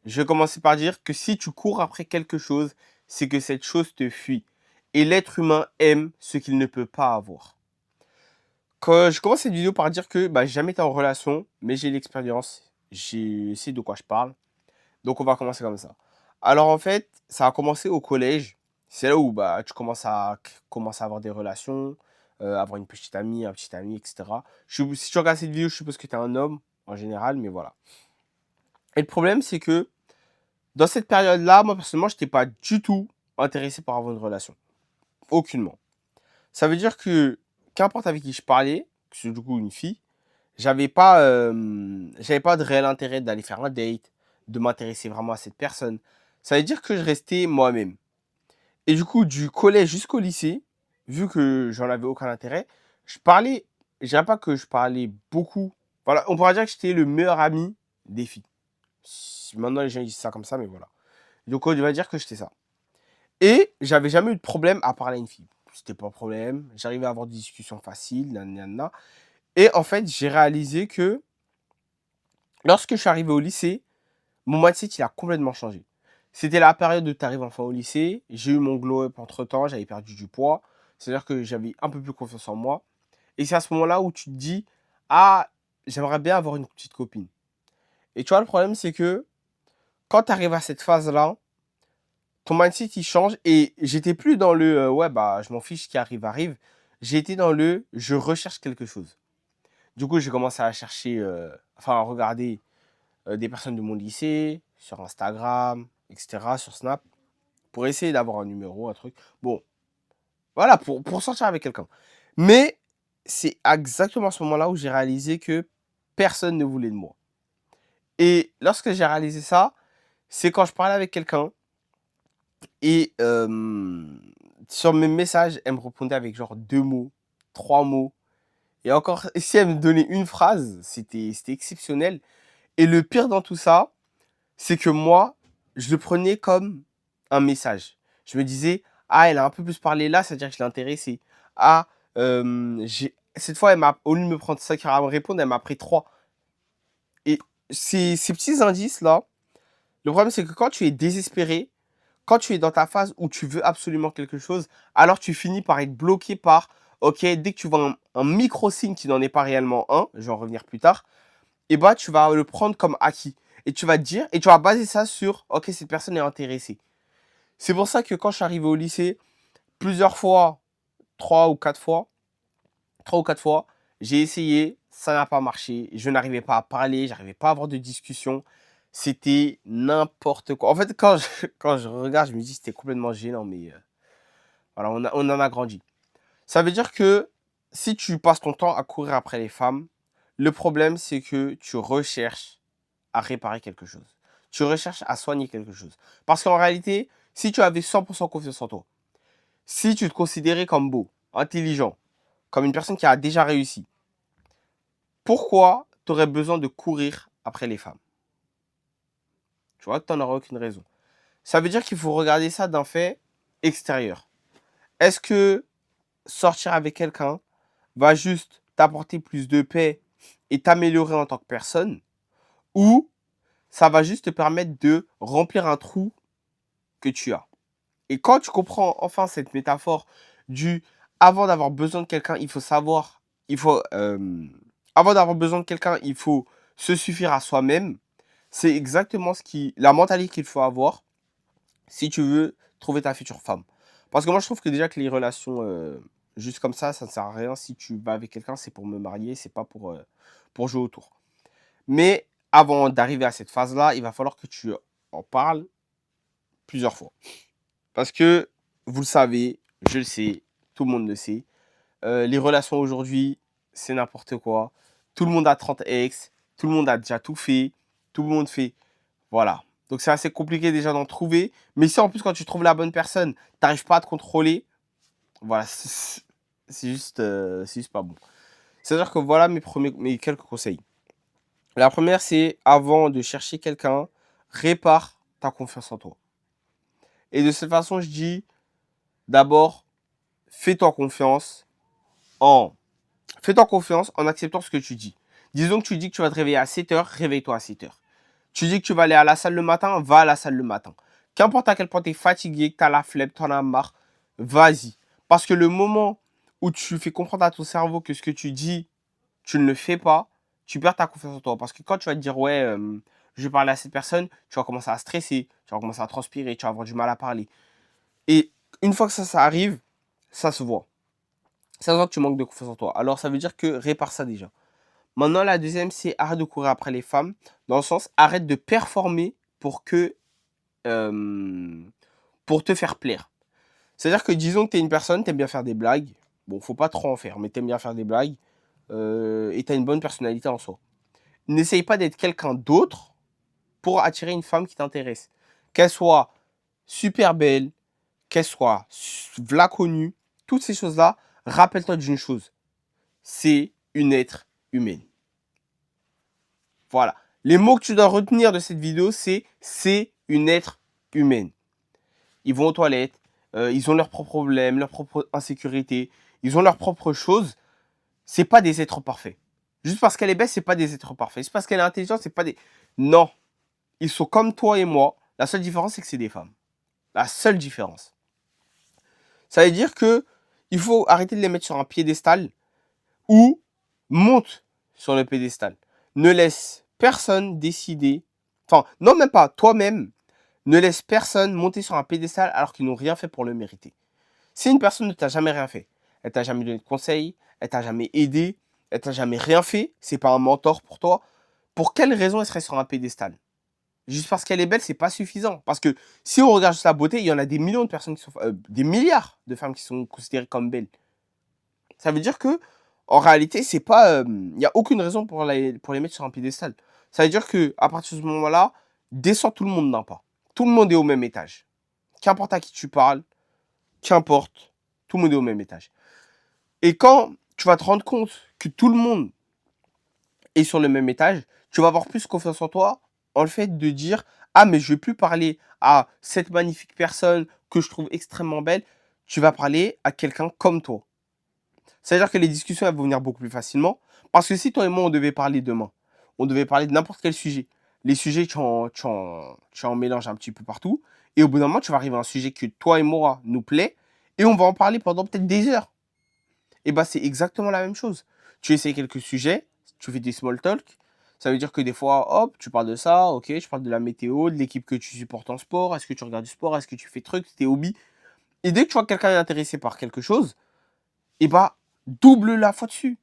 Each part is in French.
je vais commencer par dire que si tu cours après quelque chose, c'est que cette chose te fuit. Et l'être humain aime ce qu'il ne peut pas avoir. Quand je commence cette vidéo par dire que j'ai jamais été en relation, mais j'ai l'expérience, j'ai sais de quoi je parle. Donc on va commencer comme ça. Alors en fait, ça a commencé au collège. C'est là où tu commences à avoir des relations, avoir une petite amie, un petit ami, etc. Si tu regardes cette vidéo, je suppose que tu es un homme en général, mais voilà. Et le problème, c'est que dans cette période-là, moi personnellement, je n'étais pas du tout intéressé par avoir une relation. Aucunement. Ça veut dire que qu'importe avec qui je parlais, que c'est du coup une fille, j'avais pas de réel intérêt d'aller faire un date, de m'intéresser vraiment à cette personne. Ça veut dire que je restais moi-même. Et du coup, du collège jusqu'au lycée, vu que j'en avais aucun intérêt, je parlais, je dirais pas que je parlais beaucoup. Voilà, on pourrait dire que j'étais le meilleur ami des filles. Maintenant, les gens disent ça comme ça, mais voilà. Donc, on va dire que j'étais ça. Et j'avais jamais eu de problème à parler à une fille. C'était pas un problème. J'arrivais à avoir des discussions faciles, nanana. Et en fait, j'ai réalisé que lorsque je suis arrivé au lycée, mon mindset, il a complètement changé. C'était la période où tu arrives enfin au lycée. J'ai eu mon glow-up entre-temps, j'avais perdu du poids. C'est-à-dire que j'avais un peu plus confiance en moi. Et c'est à ce moment-là où tu te dis, ah, j'aimerais bien avoir une petite copine. Et tu vois, le problème, c'est que quand tu arrives à cette phase-là, ton mindset, il change. Et j'étais plus dans le, je m'en fiche, ce qui arrive, arrive. J'étais dans le, je recherche quelque chose. Du coup, j'ai commencé à chercher, à regarder des personnes de mon lycée, sur Instagram, etc., sur Snap, pour essayer d'avoir un numéro, un truc. Bon, voilà, pour sortir avec quelqu'un. Mais c'est exactement à ce moment-là où j'ai réalisé que personne ne voulait de moi. Et lorsque j'ai réalisé ça, c'est quand je parlais avec quelqu'un et sur mes messages, elle me répondait avec genre 2 mots, 3 mots. Et encore, si elle me donnait une phrase, c'était exceptionnel. Et le pire dans tout ça, c'est que moi, je le prenais comme un message. Je me disais, ah, elle a un peu plus parlé là, c'est-à-dire que je l'ai intéressée. Ah, cette fois, au lieu de me prendre 5 heures à me répondre, elle m'a pris 3. Et ces petits indices-là, le problème, c'est que quand tu es désespéré, quand tu es dans ta phase où tu veux absolument quelque chose, alors tu finis par être bloqué par, ok, dès que tu vois un micro-signe qui n'en est pas réellement un, je vais en revenir plus tard, et tu vas le prendre comme acquis. Et tu vas te dire, et tu vas baser ça sur, ok, cette personne est intéressée. C'est pour ça que quand je suis arrivé au lycée, plusieurs fois, 3 ou 4 fois, 3 ou 4 fois, j'ai essayé, ça n'a pas marché, je n'arrivais pas à parler, j'arrivais pas à avoir de discussion. C'était n'importe quoi. En fait, quand je regarde, je me dis c'était complètement gênant, mais voilà, on en a grandi. Ça veut dire que si tu passes ton temps à courir après les femmes, le problème c'est que tu recherches à réparer quelque chose. Tu recherches à soigner quelque chose. Parce qu'en réalité, si tu avais 100% confiance en toi, si tu te considérais comme beau, intelligent, comme une personne qui a déjà réussi, pourquoi tu aurais besoin de courir après les femmes? Tu vois que tu n'en auras aucune raison. Ça veut dire qu'il faut regarder ça d'un fait extérieur. Est-ce que sortir avec quelqu'un va juste t'apporter plus de paix et t'améliorer en tant que personne, ou ça va juste te permettre de remplir un trou que tu as? Et quand tu comprends enfin cette métaphore du avant d'avoir besoin de quelqu'un, il faut savoir, il faut, avant d'avoir besoin de quelqu'un, il faut se suffire à soi-même. C'est exactement la mentalité qu'il faut avoir si tu veux trouver ta future femme. Parce que moi, je trouve que déjà que les relations juste comme ça ne sert à rien. Si tu vas avec quelqu'un, c'est pour me marier, c'est pas pour jouer autour. Mais avant d'arriver à cette phase-là, il va falloir que tu en parles plusieurs fois. Parce que, vous le savez, je le sais, tout le monde le sait, les relations aujourd'hui, c'est n'importe quoi. Tout le monde a 30 ex, tout le monde a déjà tout fait, tout le monde fait. Voilà. Donc c'est assez compliqué déjà d'en trouver. Mais si en plus, quand tu trouves la bonne personne, tu n'arrives pas à te contrôler, voilà, c'est juste pas bon. C'est-à-dire que voilà mes quelques conseils. La première, c'est avant de chercher quelqu'un, répare ta confiance en toi. Et de cette façon, je dis d'abord, fais-toi confiance en fais-toi confiance en acceptant ce que tu dis. Disons que tu dis que tu vas te réveiller à 7 heures, réveille-toi à 7 heures. Tu dis que tu vas aller à la salle le matin, va à la salle le matin. Qu'importe à quel point tu es fatigué, que tu as la flemme, tu en as marre, vas-y. Parce que le moment où tu fais comprendre à ton cerveau que ce que tu dis, tu ne le fais pas, tu perds ta confiance en toi. Parce que quand tu vas te dire, ouais, je vais parler à cette personne, tu vas commencer à stresser, tu vas commencer à transpirer, tu vas avoir du mal à parler. Et une fois que ça arrive, ça se voit. Ça se voit que tu manques de confiance en toi. Alors, ça veut dire que répare ça déjà. Maintenant, la deuxième, c'est arrête de courir après les femmes. Dans le sens, arrête de performer pour que, pour te faire plaire. C'est-à-dire que disons que tu es une personne, tu aimes bien faire des blagues. Bon, faut pas trop en faire, mais tu aimes bien faire des blagues. Et tu as une bonne personnalité en soi. N'essaye pas d'être quelqu'un d'autre pour attirer une femme qui t'intéresse. Qu'elle soit super belle, qu'elle soit v'là connue, toutes ces choses-là, rappelle-toi d'une chose. C'est une être humaine. Voilà. Les mots que tu dois retenir de cette vidéo, c'est une être humaine. Ils vont aux toilettes, ils ont leurs propres problèmes, leurs propres insécurités, ils ont leurs propres choses. C'est pas des êtres parfaits. Juste parce qu'elle est belle, c'est pas des êtres parfaits. Juste parce qu'elle est intelligente, c'est pas des... Non. Ils sont comme toi et moi. La seule différence, c'est que c'est des femmes. La seule différence. Ça veut dire que il faut arrêter de les mettre sur un piédestal ou monte sur le pédestal. Ne laisse personne décider. Enfin, non, même pas. Toi-même, ne laisse personne monter sur un pédestal alors qu'ils n'ont rien fait pour le mériter. Si une personne ne t'a jamais rien fait, elle t'a jamais donné de conseils, elle t'a jamais aidé, elle t'a jamais rien fait, c'est pas un mentor pour toi, pour quelle raison elle serait sur un pédestal? Juste parce qu'elle est belle, c'est pas suffisant. Parce que si on regarde sa beauté, il y en a des millions de personnes qui sont, des milliards de femmes qui sont considérées comme belles. Ça veut dire que, en réalité, c'est pas, il n'y a aucune raison pour les mettre sur un piédestal. Ça veut dire que à partir de ce moment-là, descends tout le monde d'un pas. Tout le monde est au même étage. Qu'importe à qui tu parles, qu'importe, tout le monde est au même étage. Et quand tu vas te rendre compte que tout le monde est sur le même étage, tu vas avoir plus confiance en toi en le fait de dire ah mais je vais plus parler à cette magnifique personne que je trouve extrêmement belle, tu vas parler à quelqu'un comme toi. C'est-à-dire que les discussions elles vont venir beaucoup plus facilement parce que si toi et moi on devait parler demain, on devait parler de n'importe quel sujet. Les sujets tu en mélanges un petit peu partout et au bout d'un moment tu vas arriver à un sujet que toi et moi nous plaît et on va en parler pendant peut-être des heures. Et bah, c'est exactement la même chose. Tu essaies quelques sujets, tu fais des small talk. Ça veut dire que des fois, hop, tu parles de ça, ok, je parle de la météo, de l'équipe que tu supportes en sport, est-ce que tu regardes du sport, est-ce que tu fais trucs, tes hobbies. Et dès que tu vois que quelqu'un est intéressé par quelque chose, et bah, double la fois dessus,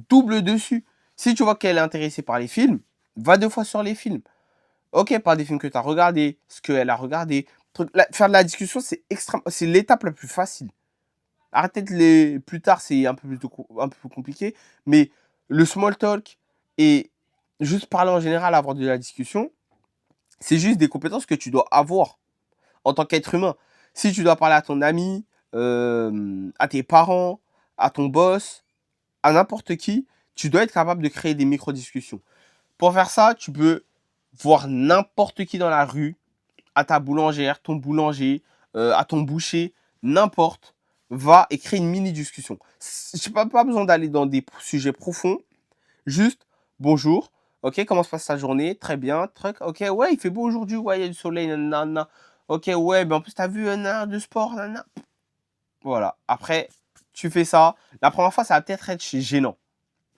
double dessus. Si tu vois qu'elle est intéressée par les films, va 2 fois sur les films. Ok, par des films que tu as regardés, ce qu'elle a regardé. Faire de la discussion, c'est l'étape la plus facile. Arrêtez de les plus tard, c'est un peu plus compliqué, mais le small talk et juste parler en général, avoir de la discussion, c'est juste des compétences que tu dois avoir en tant qu'être humain. Si tu dois parler à ton ami, à tes parents, à ton boss, à n'importe qui, tu dois être capable de créer des micro-discussions. Pour faire ça, tu peux voir n'importe qui dans la rue, à ta boulangère, ton boulanger, à ton boucher, n'importe, va et crée une mini discussion. Je n'ai pas besoin d'aller dans des sujets profonds, juste bonjour, ok, comment se passe ta journée? Très bien, truc, ok, ouais, il fait beau aujourd'hui, ouais, il y a du soleil, nanana. Ok, ouais, mais en plus, t'as vu de sport, nanana. Voilà, après, tu fais ça. La première fois, ça va peut-être être gênant.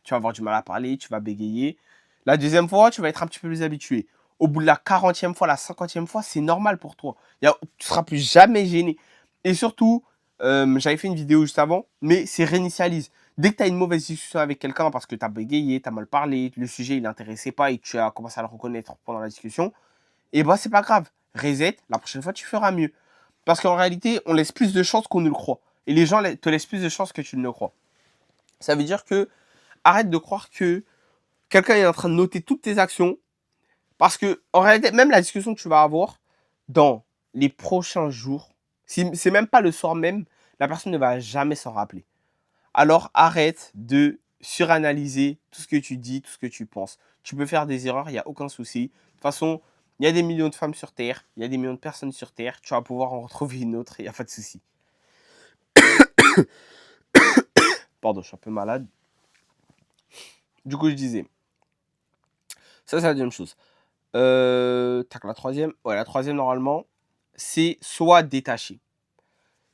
Tu vas avoir du mal à parler, tu vas bégayer. La deuxième fois, tu vas être un petit peu plus habitué. Au bout de la 40e fois, la 50e fois, c'est normal pour toi. Tu ne seras plus jamais gêné. Et surtout, j'avais fait une vidéo juste avant, mais c'est réinitialise. Dès que tu as une mauvaise discussion avec quelqu'un parce que tu as bégayé, tu as mal parlé, le sujet il n'intéressait pas et tu as commencé à le reconnaître pendant la discussion, et bah c'est pas grave. Reset, la prochaine fois tu feras mieux. Parce qu'en réalité, on laisse plus de chances qu'on ne le croit. Et les gens te laissent plus de chances que tu ne le crois. Ça veut dire que arrête de croire que quelqu'un est en train de noter toutes tes actions. Parce que, en réalité, même la discussion que tu vas avoir dans les prochains jours, si c'est même pas le soir même, la personne ne va jamais s'en rappeler. Alors arrête de suranalyser tout ce que tu dis, tout ce que tu penses. Tu peux faire des erreurs, il n'y a aucun souci. De toute façon, il y a des millions de femmes sur Terre, il y a des millions de personnes sur Terre, tu vas pouvoir en retrouver une autre, il n'y a pas de souci. Pardon, je suis un peu malade. Du coup, je disais, ça c'est la deuxième chose. Tac, la troisième. Ouais, la troisième, normalement, c'est soit détaché.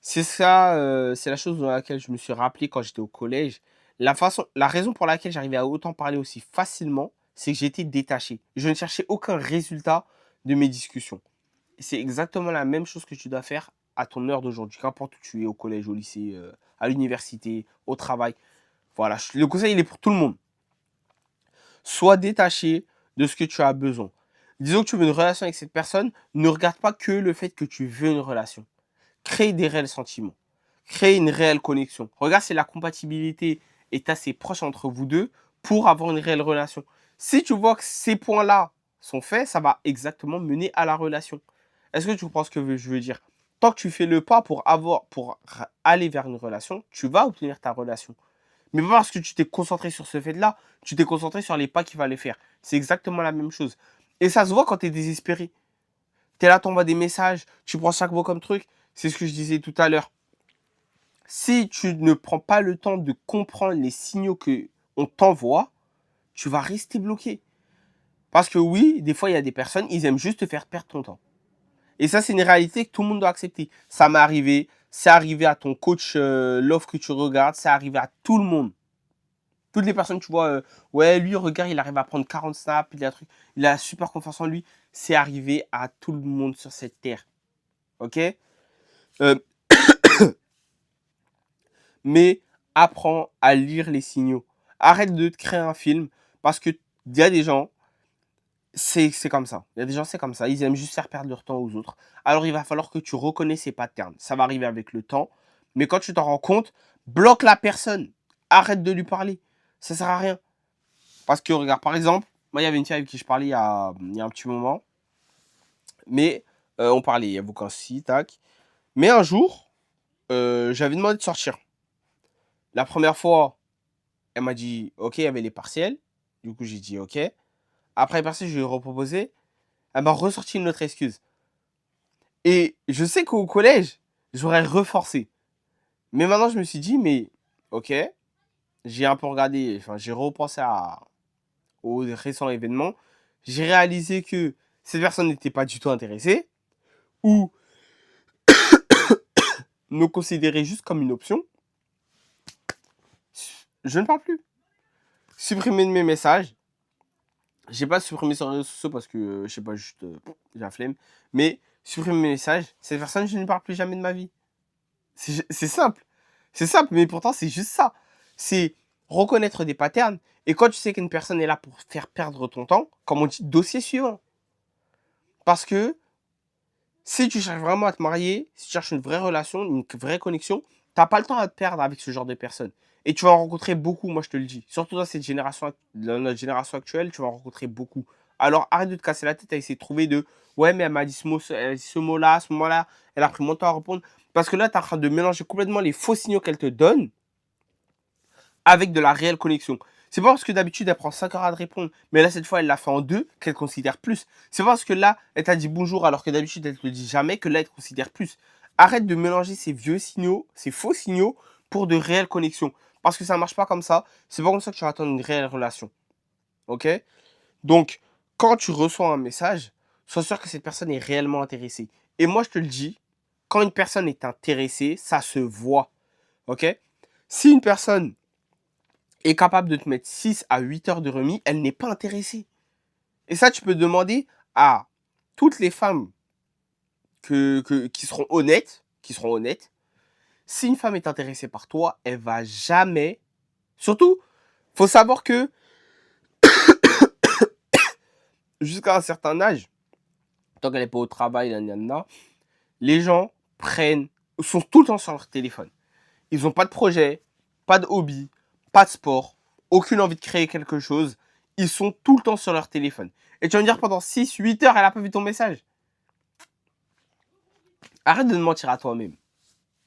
C'est ça, c'est la chose dans laquelle je me suis rappelé quand j'étais au collège. La raison pour laquelle j'arrivais à autant parler aussi facilement, c'est que j'étais détaché. Je ne cherchais aucun résultat de mes discussions. Et c'est exactement la même chose que tu dois faire à ton heure d'aujourd'hui, qu'importe où tu es, au collège, au lycée, à l'université, au travail. Voilà, le conseil, il est pour tout le monde. Sois détaché de ce que tu as besoin. Disons que tu veux une relation avec cette personne, ne regarde pas que le fait que tu veux une relation. Crée des réels sentiments. Crée une réelle connexion. Regarde si la compatibilité est assez proche entre vous deux pour avoir une réelle relation. Si tu vois que ces points-là sont faits, ça va exactement mener à la relation. Est-ce que tu comprends ce que je veux dire? Tant que tu fais le pas pour aller vers une relation, tu vas obtenir ta relation. Mais pas parce que tu t'es concentré sur ce fait-là, tu t'es concentré sur les pas qu'il fallait faire. C'est exactement la même chose. Et ça se voit quand tu es désespéré. Tu es là, tu envoies des messages, tu prends chaque mot comme truc. C'est ce que je disais tout à l'heure. Si tu ne prends pas le temps de comprendre les signaux que on t'envoie, tu vas rester bloqué. Parce que oui, des fois, il y a des personnes, ils aiment juste te faire perdre ton temps. Et ça, c'est une réalité que tout le monde doit accepter. Ça m'est arrivé, c'est arrivé à ton coach, l'offre que tu regardes, c'est arrivé à tout le monde. Toutes les personnes, tu vois, ouais, lui, regarde, il arrive à prendre 40 snaps, il a super confiance en lui. C'est arrivé à tout le monde sur cette terre. Ok? Euh, mais apprends à lire les signaux. Arrête de te créer un film parce que il y a des gens, c'est comme ça. Il y a des gens, c'est comme ça. Ils aiment juste faire perdre leur temps aux autres. Alors, il va falloir que tu reconnais ces patterns. Ça va arriver avec le temps. Mais quand tu t'en rends compte, bloque la personne. Arrête de lui parler. Ça sert à rien. Parce que, regarde, par exemple, moi, il y avait une fille avec qui je parlais il y a un petit moment. Mais on parlait, il y avait aucun si, tac. Mais un jour, j'avais demandé de sortir. La première fois, elle m'a dit, OK, il y avait les partiels. Du coup, j'ai dit, OK. Après les partiels, je lui ai reproposé. Elle m'a ressorti une autre excuse. Et je sais qu'au collège, j'aurais reforcé. Mais maintenant, je me suis dit, mais OK, j'ai un peu regardé, enfin, j'ai repensé aux récents événements. J'ai réalisé que cette personne n'était pas du tout intéressée ou me considérait juste comme une option. Je ne parle plus. Supprimer de mes messages. J'ai pas supprimé sur les réseaux sociaux parce que, je sais pas, juste, j'ai la flemme. Mais supprimer mes messages, cette personne, je ne parle plus jamais de ma vie. C'est simple. C'est simple, mais pourtant, c'est juste ça. C'est reconnaître des patterns. Et quand tu sais qu'une personne est là pour faire perdre ton temps, comme on dit, dossier suivant. Parce que si tu cherches vraiment à te marier, si tu cherches une vraie relation, une vraie connexion, t'as pas le temps à te perdre avec ce genre de personnes. Et tu vas en rencontrer beaucoup, moi je te le dis. Surtout dans cette génération, dans notre génération actuelle, tu vas en rencontrer beaucoup. Alors arrête de te casser la tête à essayer de trouver de ouais, mais elle m'a dit ce mot-là, à ce moment-là, elle a pris mon temps à répondre. Parce que là, tu es en train de mélanger complètement les faux signaux qu'elle te donne avec de la réelle connexion. C'est pas parce que d'habitude elle prend 5 heures à te répondre, mais là cette fois elle l'a fait en deux qu'elle considère plus. C'est pas parce que là elle t'a dit bonjour alors que d'habitude elle te le dit jamais que là elle te considère plus. Arrête de mélanger ces vieux signaux, ces faux signaux pour de réelles connexions. Parce que ça marche pas comme ça. C'est pas comme ça que tu vas attendre une réelle relation. Ok? Donc, quand tu reçois un message, sois sûr que cette personne est réellement intéressée. Et moi je te le dis, quand une personne est intéressée, ça se voit. Ok? Si une personne est capable de te mettre 6 à 8 heures de remis, elle n'est pas intéressée. Et ça, tu peux demander à toutes les femmes qui seront honnêtes, si une femme est intéressée par toi, elle va jamais. Surtout, faut savoir que jusqu'à un certain âge, tant qu'elle n'est pas au travail, les gens sont tout le temps sur leur téléphone. Ils n'ont pas de projet, pas de hobby, pas de sport, aucune envie de créer quelque chose. Ils sont tout le temps sur leur téléphone. Et tu vas me dire pendant 6, 8 heures, elle n'a pas vu ton message. Arrête de te mentir à toi-même.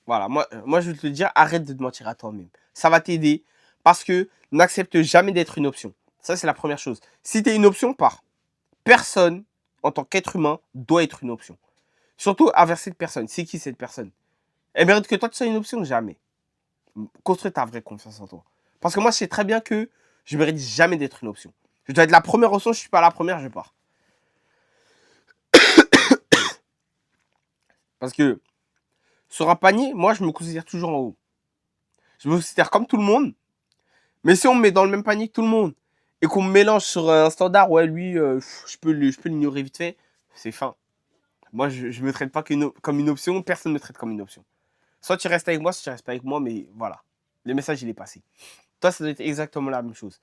Voilà, moi je veux te dire, arrête de te mentir à toi-même. Ça va t'aider parce que n'accepte jamais d'être une option. Ça, c'est la première chose. Si tu es une option, pars. Personne, en tant qu'être humain, doit être une option. Surtout envers cette personne. C'est qui cette personne? Elle mérite que toi, tu sois une option? Jamais. Construis ta vraie confiance en toi. Parce que moi, je sais très bien que je ne mérite jamais d'être une option. Je dois être la première option, je ne suis pas la première, je pars. Parce que sur un panier, moi, je me considère toujours en haut. Je me considère comme tout le monde. Mais si on me met dans le même panier que tout le monde et qu'on me mélange sur un standard, ouais, lui, je peux l'ignorer vite fait, c'est fin. Moi, je me traite pas comme une option. Personne ne me traite comme une option. Soit tu restes avec moi, soit tu restes pas avec moi, mais voilà. Le message, il est passé. Toi, ça doit être exactement la même chose.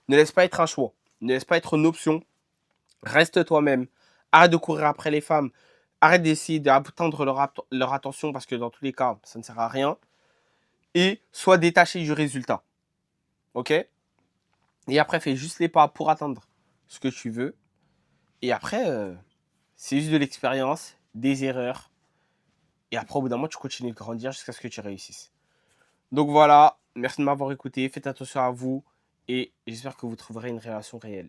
Ne laisse pas être un choix. Ne laisse pas être une option. Reste toi-même. Arrête de courir après les femmes. Arrête d'essayer d'attendre leur attention parce que dans tous les cas, ça ne sert à rien. Et sois détaché du résultat. Ok? Et après, fais juste les pas pour atteindre ce que tu veux. Et après, c'est juste de l'expérience, des erreurs. Et après, au bout d'un moment, tu continues de grandir jusqu'à ce que tu réussisses. Donc voilà, merci de m'avoir écouté. Faites attention à vous. Et j'espère que vous trouverez une relation réelle.